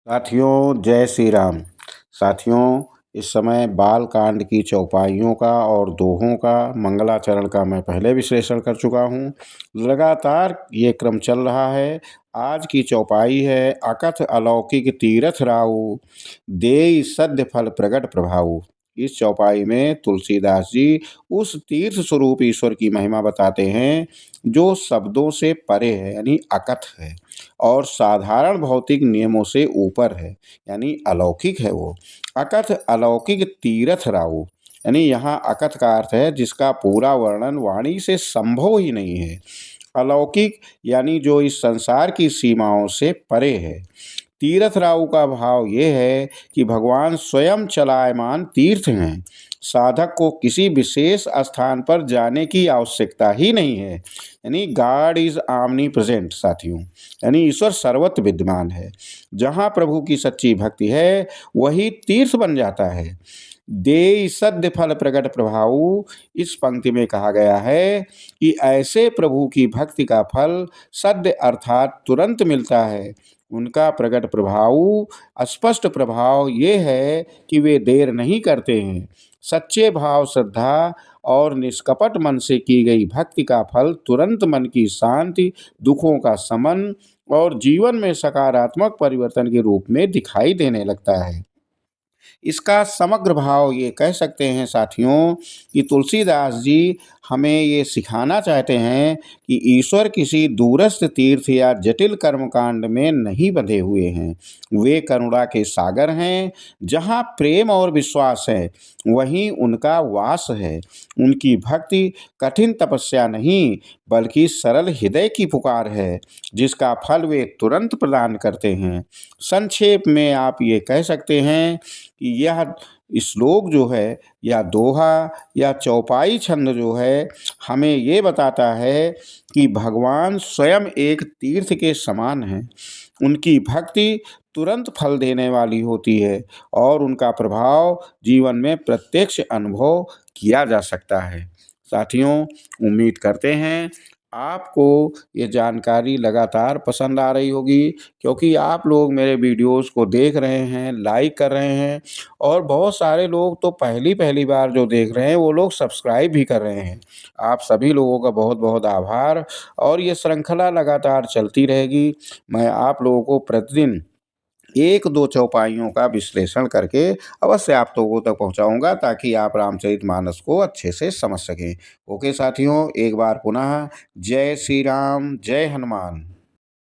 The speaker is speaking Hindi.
साथियों जय श्री राम। साथियों इस समय बाल कांड की चौपाइयों का और दोहों का मंगलाचरण का मैं पहले विश्लेषण कर चुका हूँ। लगातार ये क्रम चल रहा है। आज की चौपाई है अकथ अलौकिक तीरथ राऊ, देई सद्य फल प्रगट प्रभाऊ। इस चौपाई में तुलसीदास जी उस तीर्थ स्वरूप ईश्वर की महिमा बताते हैं जो शब्दों से परे है, यानी अकथ है, और साधारण भौतिक नियमों से ऊपर है, यानी अलौकिक है वो। अकथ अलौकिक तीरथ राऊ, यानी यहाँ अकथ का अर्थ है जिसका पूरा वर्णन वाणी से संभव ही नहीं है। अलौकिक यानी जो इस संसार की सीमाओं से परे है। तीर्थ राऊ का भाव ये है कि भगवान स्वयं चलायमान तीर्थ हैं। साधक को किसी विशेष स्थान पर जाने की आवश्यकता ही नहीं है, यानी गॉड इज आमनी प्रेजेंट साथियों, यानी ईश्वर सर्वत्र विद्यमान है। जहाँ प्रभु की सच्ची भक्ति है वही तीर्थ बन जाता है। देई सद्य फल प्रगट प्रभाऊ, इस पंक्ति में कहा गया है कि ऐसे प्रभु की भक्ति का फल सद्य अर्थात तुरंत मिलता है। उनका प्रगट प्रभाव, स्पष्ट प्रभाव ये है कि वे देर नहीं करते हैं। सच्चे भाव, श्रद्धा और निष्कपट मन से की गई भक्ति का फल तुरंत मन की शांति, दुखों का शमन और जीवन में सकारात्मक परिवर्तन के रूप में दिखाई देने लगता है। इसका समग्र भाव ये कह सकते हैं साथियों कि तुलसीदास जी हमें ये सिखाना चाहते हैं कि ईश्वर किसी दूरस्थ तीर्थ या जटिल कर्मकांड में नहीं बंधे हुए हैं। वे करुणा के सागर हैं। जहाँ प्रेम और विश्वास है वहीं उनका वास है। उनकी भक्ति कठिन तपस्या नहीं बल्कि सरल हृदय की पुकार है जिसका फल वे तुरंत प्रदान करते हैं। संक्षेप में आप ये कह सकते हैं कि यह श्लोक जो है या दोहा या चौपाई छंद जो है हमें ये बताता है कि भगवान स्वयं एक तीर्थ के समान हैं। उनकी भक्ति तुरंत फल देने वाली होती है और उनका प्रभाव जीवन में प्रत्यक्ष अनुभव किया जा सकता है। साथियों उम्मीद करते हैं आपको ये जानकारी लगातार पसंद आ रही होगी, क्योंकि आप लोग मेरे वीडियोस को देख रहे हैं, लाइक कर रहे हैं, और बहुत सारे लोग तो पहली पहली बार जो देख रहे हैं वो लोग सब्सक्राइब भी कर रहे हैं। आप सभी लोगों का बहुत बहुत आभार, और ये श्रृंखला लगातार चलती रहेगी। मैं आप लोगों को प्रतिदिन एक दो चौपाइयों का विश्लेषण करके अवश्य आप लोगों तक पहुंचाऊंगा ताकि आप रामचरितमानस को अच्छे से समझ सकें। ओके साथियों, एक बार पुनः जय श्री राम, जय हनुमान।